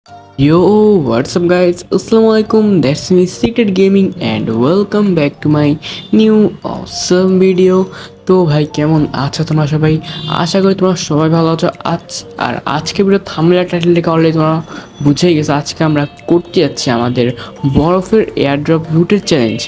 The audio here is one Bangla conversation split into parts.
Yo, what's up guys? Assalamualaikum. That's me Secret Gaming and welcome back to my new awesome video. তো ভাই কেমন আছো তোমরা সবাই? আশা করি তোমরা সবাই ভালো আছো। আর আজকে ভিডিও থাম্বনেল টাইটেল থেকে অলরেডি তোমরা বুঝেই গেছো আজকে আমরা করতে যাচ্ছি আমাদের বরফের এয়ারড্রপ রুটের চ্যালেঞ্জ।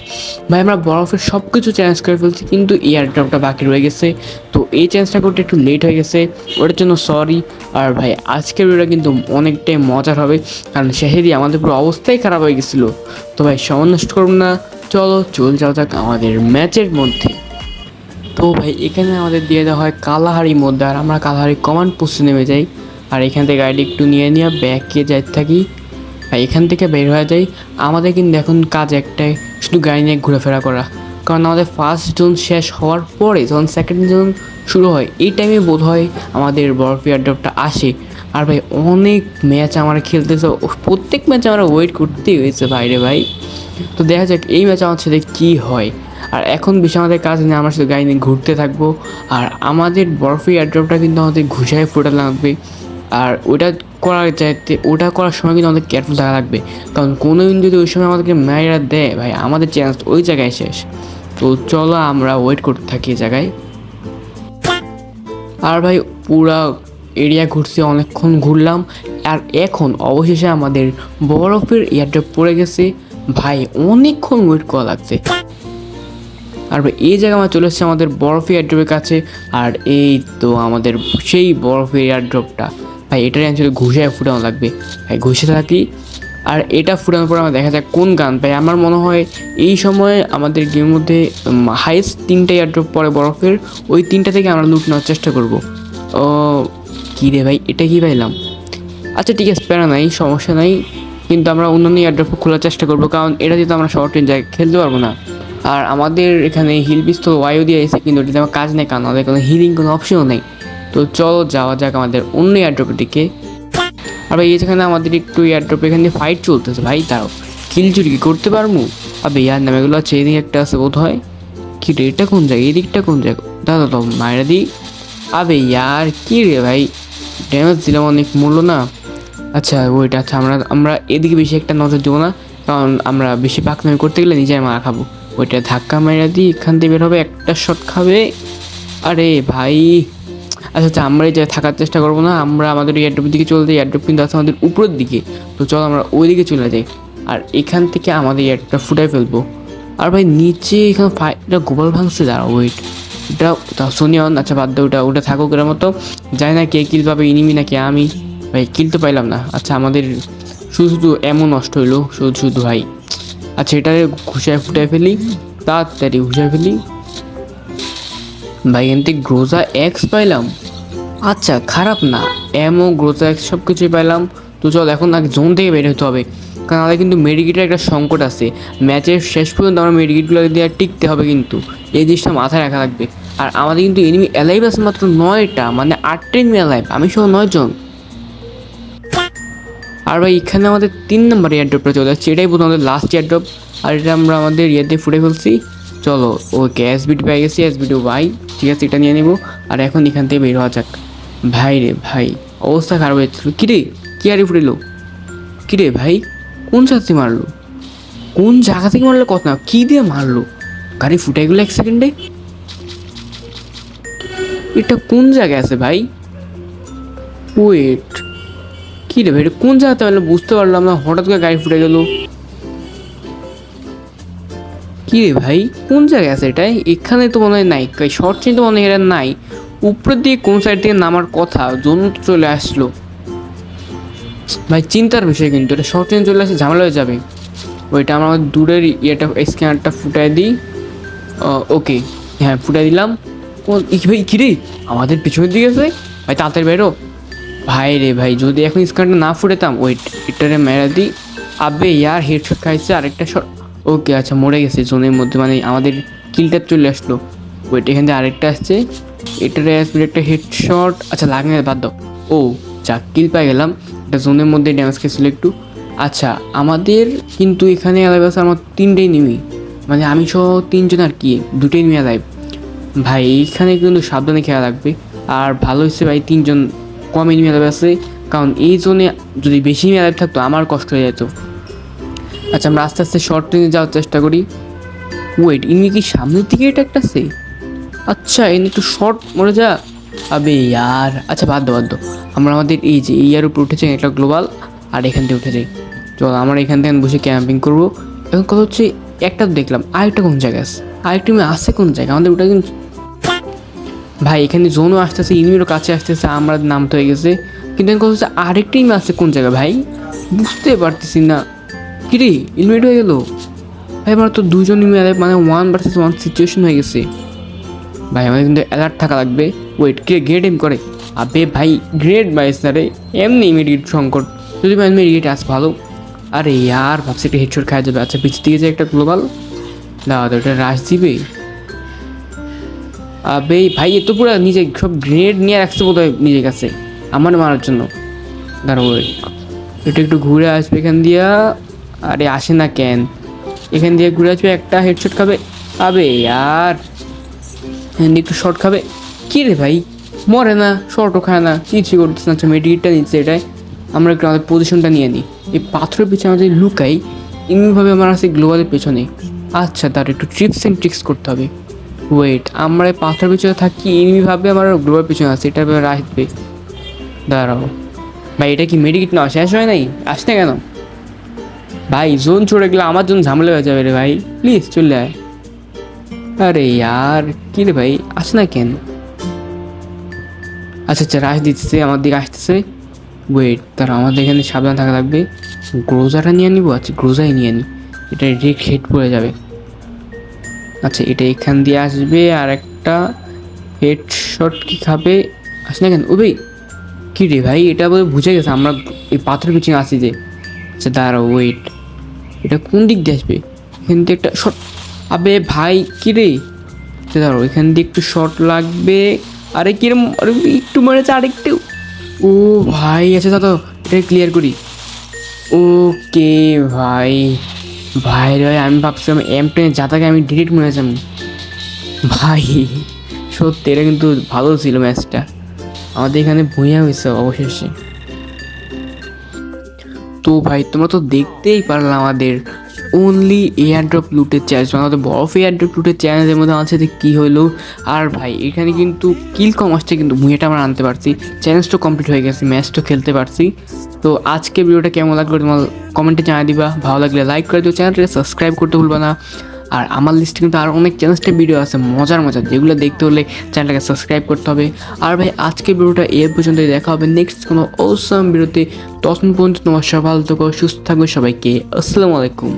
ভাই আমরা বরফের সব কিছু চ্যালেঞ্জ করে ফেলছি কিন্তু এয়ারড্রপটা বাকি রয়ে গেছে। তো এই চ্যালেঞ্জটা করতে একটু লেট হয়ে গেছে, ওটার জন্য সরি। আর ভাই আজকের ভিডিওটা কিন্তু অনেকটাই মজার হবে, কারণ শেষে দিয়ে আমাদের পুরো অবস্থাই খারাপ হয়ে গেছিলো। তো ভাই সময় নষ্ট করুন না, চল যাওয়া যাক আমাদের ম্যাচের মধ্যে। তো ভাই এখানে আমাদের দিয়ে দেওয়া হয় কালাহারি মধ্যে, আর আমরা কালাহারি কমান্ড পোস্টে নেমে যাই। আর এখান থেকে গাড়ি একটু নিয়ে ব্যাকে যাইতে থাকি। আর এখান থেকে বের হয়ে যাই। আমাদের কিন্তু এখন কাজ একটাই, শুধু গাড়ি নিয়ে ঘোরাফেরা করা। কারণ আমাদের ফার্স্ট জোন শেষ হওয়ার পরে যখন সেকেন্ড জোন শুরু হয় এই টাইমে বোধ হয় আমাদের বরফ এয়ারড্রপটা আসে। আর ভাই অনেক ম্যাচ আমরা খেলতেছে, প্রত্যেক ম্যাচে আমরা ওয়েট করতেই হয়েছে ভাইরে ভাই। তো দেখা যাক এই ম্যাচ আমার সাথে কী হয়। আর এখন বেশি আমাদের কাজ নেই, আমরা শুধু গাড়ি নিয়ে ঘুরতে থাকবো। আর আমাদের বরফি এয়ারড্রপটা কিন্তু আমাদের ঘুষায় ফোটানো লাগবে। আর ওটা করার সময় কিন্তু আমাদের কেয়ারফুল থাকা লাগবে, কারণ কোনো দিন যদি ওই সময় আমাদেরকে মেয়েরা দেয় ভাই আমাদের চ্যান্স ওই জায়গায় শেষ। তো চলো আমরা ওয়েট করতে থাকি এই জায়গায়। আর ভাই পুরা এরিয়া ঘুরছি, অনেকক্ষণ ঘুরলাম। আর এখন অবশেষে আমাদের বরফের এয়ারড্রপ পড়ে গেছে। ভাই অনেকক্ষণ ওয়েট করা লাগছে। আর ভাই এই জায়গায় আমরা চলে এসেছি আমাদের বরফের এয়ারড্রপের কাছে। আর এই তো আমাদের সেই বরফের এয়ারড্রপটা। ভাই এটার অ্যাকচুয়ালি ঘুষে ফুটানো লাগবে। ভাই ঘুষে থাকি, আর এটা ফুটানোর পর আমরা দেখা যাক কোন গান পাই। আমার মনে হয় এই সময় আমাদের গেমের মধ্যে হাইস্ট 3টা এয়ারড্রপ পরে বরফের, ওই 3টা থেকে আমরা লুট নেওয়ার চেষ্টা করবো। ও কী রে ভাই, এটা কি পাইলাম? আচ্ছা ঠিক আছে, প্যারা নাই, সমস্যা নাই। কিন্তু আমরা অন্যান্য এয়ারড্রপ খোলার চেষ্টা করবো, কারণ এটা দিয়ে তো আমরা শর্ট রেঞ্জ খেলতে পারবো না। আর আমাদের এখানে হিল পিস্তল ওয়াইও দিয়ে এসে, কিন্তু ওটিতে আমার কাজ নেই, কারণ আমাদের কোনো হিলিং কোনো অপশনও নেই। তো চলো যাওয়া যাক আমাদের অন্য এয়ারড্রপের দিকে। আর ভাই যেখানে আমাদের একটু এয়ারড্রপ এখানে ফাইট চলতেছে, ভাই তাও কিল চুরি কি করতে পারবো? আবে ইয়ার নামেগুলো আছে, এদিকে একটা আছে বোধ হয়। কি রে, এটা কোন জায়গায়, এদিকটা কোন জায়গা? দাদা তো মায়েরা দিই। আবে ইয়ার কি রে ভাই, ড্যামেজ দিলাম অনেক, মূল্য না। আচ্ছা ওইটা, আচ্ছা আমরা এদিকে বেশি একটা নজর দেবো না, কারণ আমরা বেশি পাকনামি করতে গেলে নিজে মারা খাবো। ওইটা ধাক্কা মারা দিই, এখান থেকে বের হবে, একটা শট খাবে। আরে ভাই আচ্ছা আচ্ছা, আমরা এই জায়গায় থাকার চেষ্টা করবো না, আমরা আমাদের এয়ারড্রপের দিকে চলে যাই। এয়ারড্রপ কিন্তু আছে আমাদের উপরের দিকে, তো চল আমরা ওই দিকে চলে যাই। আর এখান থেকে আমাদের এয়ারড্রপটা ফুটাই ফেলবো। আর ভাই নিচে এখানে ফাইটটা গোপাল ভাঙছে, দাঁড়া ওয়েট, এটা সোনিয়ন, আচ্ছা বাদ দাও, ওটা থাকুক এর মতো। জানি না কে কিল পাবে, ইনিমি নাকি আমি। ভাই কিল তো পাইলাম না। আচ্ছা আমাদের শুধু শুধু এমন নষ্ট হইলো, শুধু শুধু ভাই। আচ্ছা এটা ঘুষায় ফুটাই ফেলি, তাড়াতাড়ি ঘুষায় ফেলি। ভাই এখান থেকে গ্রোজা এক্স পাইলাম, আচ্ছা খারাপ না, এমও গ্রোজা এক্স সব কিছুই পাইলাম। তো চল এখন আগে জোন থেকে বের হতে হবে, কারণ আমাদের কিন্তু মেডিকেটের একটা সংকট আছে। ম্যাচের শেষ পর্যন্ত আমরা মেডিকেটগুলো দিয়ে টিকতে হবে, কিন্তু এই জিনিসটা মাথায় রাখা লাগবে। আর আমাদের কিন্তু এনিমি অ্যালাইভ আছে মাত্র 9টা, মানে 8টা এনিমি অ্যালাইভ, আমি সহ 9 জন। আর ভাই এখানে আমাদের 3 নম্বর এয়ারড্রপটা চলে যাচ্ছে, এটাই বোধ আমাদের লাস্ট এয়ারড্রপ। আর এটা আমরা আমাদের ইয়েতে ফুটে ফেলছি। চলো ওকে এসবিটি পেয়ে গেছি, এসবিটি ভাই ঠিক আছে, এটা নিয়ে নেবো। আর এখন এখান থেকে বের হওয়া যাক। ভাই রে ভাই অবস্থা খারাপ হয়েছিল, কিরে কি আরে ফুটেলো? কিরে ভাই কোন সাথে মারলো, কোন জায়গা থেকে মারলো, কত না কী দিয়ে মারলো? গাড়ি ফুটে গেলো 1 সেকেন্ডে। এটা কোন জায়গায় আছে ভাই? ওয়েট, কী রে ভাই, এটা কোন জায়গাতে পারলো বুঝতে পারলাম না, হঠাৎ করে গাড়ি ফুটে গেলো। কী রে ভাই কোন জায়গায় আছে এটাই? এখানে তো মনে হয় নাই, শর্ট চেন তো মনে হয় এটা নাই। উপরের দিকে কোন সাইড থেকে নামার কথা, জন্য তো চলে আসলো। ভাই চিন্তার বিষয়, কিন্তু এটা শর্ট চেন চলে আসলে ঝামেলা হয়ে যাবে। ওইটা আমরা দূরের ইয়েটা স্ক্যানারটা ফুটাই দিই। ওকে হ্যাঁ ফুটাই দিলাম। ভাই কিরে আমাদের পিছনের দিকে আছে, ভাই তাড়াতাড়ি বেরো। ভাই রে ভাই যদি এখন স্ক্যানারটা না ফুটাতাম, ওয়েট এটারে মেরা দিই। আবে ইয়ার হেডশট খাইছে, আরেকটা শট। ওকে আচ্ছা মরে গেছে জোনের মধ্যে, মানে আমাদের কিলটা চলে আসলো। ওয়েট এখান থেকে আরেকটা আসছে, এটারে আসবে একটা হেডশট, আচ্ছা লাগবে বাদ দাও। ও যাক কিল পাই গেলাম, এটা জোনের মধ্যে ড্যামেজ খেয়েছিল একটু। আচ্ছা আমাদের কিন্তু এখানে অ্যালাইভ আছে আমার 3টেই নিমি, মানে আমি সহ 3জন, আর কি 2টেই নিয়ে অ্যালাইভ। ভাই এইখানে কিন্তু সাবধানে খেলা লাগবে। আর ভালো হচ্ছে ভাই 3জন কম এনিমি অ্যালাইভ আছে, কারণ এই জোনে যদি বেশি মেয়াদ থাকতো আমার কষ্ট হয়ে যেত। আচ্ছা আমরা আস্তে আস্তে শর্ট রেঞ্জে যাওয়ার চেষ্টা করি। ওয়েট, ইনি কি সামনের দিকে এটা একটা আছে? আচ্ছা এনে একটু শর্ট মরে যা। আবে ইয়ার, আচ্ছা বাদ দো। আমরা আমাদের এই যে ইয়ার উপরে উঠেছে একটা গ্লোবাল, আর এখান থেকে উঠে যাই। চল আমরা এখান থেকে বসে ক্যাম্পিং করবো। এখন কথা হচ্ছে একটা তো দেখলাম, আরেকটা কোন জায়গায় আছে? আরেকটা আছে কোন জায়গায় আমাদের? ওটা কিন্তু ভাই এখানে জোনও আসতেছে, ইনিমিরও কাছে আসতেছে, আমরা নামতে হয়ে গেছে। কিন্তু এখন কথা হচ্ছে আরেকটা ইমি আছে কোন জায়গায় ভাই? বুঝতে পারতেছি না। কিরে ইনভাইট হয়ে গেল ভাই? আমার তো দুজন ইমি, মানে 1 vs 1 সিচুয়েশন হয়ে গেছে ভাই। আমাদের কিন্তু অ্যালার্ট থাকা লাগবে। ওয়েট, কে গ্রেড এম করে? আবে ভাই গ্রেড বাইস না রে, এমনি ইমিডিয়েট সংকট। যদি ভাই ইমিডিয়েট আস ভালো। আরে ইয়ার ভাবছি একটা হেডশট খাওয়া যাবে। আচ্ছা পিছ দিকে যে একটা গ্লোবাল দাদা, ওটা রাশ দিবে। আবে ভাই এ তো পুরো নিজে সব গ্রেড নিয়ে রাখছে বোধ হয় নিজের কাছে আমার মারার জন্য। দাঁড়ো এটা একটু ঘুরে আসবে এখান দিয়া। আরে আসে না কেন? এখান দিয়ে ঘুরে আসবে, একটা হেডশট খাবে। আবে ইয়ার একটু শর্ট খাবে। কি রে ভাই মরে না, শর্টও খায় না, কিছুই করতেছে না। আচ্ছা মেডিকেটটা নিচ্ছে এটাই। আমরা একটু আমাদের পজিশনটা নিয়ে নিই। এই পাথরের পিছনে আমাদের লুকাই, এমনিভাবে আমার আছে গ্লোবালের পেছনে। আচ্ছা তার একটু ট্রিপস অ্যান্ড ট্রিক্স করতে হবে। ওয়েট, আমরা এই পাথরের পিছনে থাকি, এমনিভাবে আমার গ্লোবাল পিছনে আছে, এটা এবার আসবে। দাঁড়াও ভাই, এটা কি মেডিকেট না শেষ হয় নাই? আসছে না কেন ভাই? জোন চড়ে গেলে আমার জন্য ঝামেলা হয়ে যাবে রে ভাই, প্লিজ চলে আয়। আরে ইয়ার কি রে ভাই, আস না কেন? আচ্ছা রাশ দিতেছে, আমার দিকে আসতেছে। ওয়েট, তারা আমাদের এখানে সাবধান থাকা লাগবে। গ্রোজাটা নিয়ে নিবো। আচ্ছা গ্রোজাই নিয়ে নিই, এটা ডিরেক্ট হেড পড়ে যাবে। আচ্ছা এটা এখান দিয়ে আসবে, আর একটা হেডশট কি খাবে? আস না কেন? ও ভাই কী রে ভাই, এটা বোধ বুঝে গেছে আমরা এই পাথরের পিছনে আসি যে। আচ্ছা দাঁড়াও ওয়েট, এটা কোন দিক দিয়ে আসবে? এখান থেকে একটা শর্ট। আবে ভাই কী রে, দাঁড়াও এখান দিয়ে একটু শর্ট লাগবে। আরে কিরম, আরে একটু মেরেছে আরেকটু। ও ভাই আচ্ছা দাদা এটা ক্লিয়ার করি। ওকে ভাই, ভাই ভাই আমি ভাবছিলাম M10 যাতাকে আমি ডিলিট মেরেছিলাম ভাই। সত্যি এটা কিন্তু ভালো ছিল ম্যাচটা, আমাদের এখানে ভুঁইয়া হয়েছে অবশেষে। তো ভাই তোমরা তো দেখতেই পারলাম আমাদের অনলি এয়ার ড্রপ লুটের চ্যালেঞ্জ, মানে আমাদের বরফ এয়ার ড্রপ লুটের চ্যালেঞ্জের মধ্যে আমার সাথে কী হলো। আর ভাই এখানে কিন্তু কিল কম আসছে, কিন্তু ভুঁইয়াটা আমরা আনতে পারছি, চ্যালেঞ্জটা কমপ্লিট হয়ে গেছে, ম্যাচটা খেলতে পারছি। তো আজকে ভিডিওটা কেমন লাগলো তোমার কমেন্টে জানিয়ে দিবা, ভালো লাগলে লাইক করে দিও, চ্যানেলটাকে সাবস্ক্রাইব করতে ভুলবা না। আর আমার লিস্টে কিন্তু আরও অনেক চ্যালেঞ্জটা ভিডিও আছে মজার, যেগুলো দেখতে হলে চ্যানেলটাকে সাবস্ক্রাইব করতে হবে। আর ভাই আজকে ভিডিওটা এর পর্যন্তই, দেখা হবে নেক্সট কোনো অসাম ভিডিওতে। তখন পর্যন্ত তোমার সবাই ভালো থাকো, সুস্থ থাকবে, সবাইকে আসসালামু আলাইকুম।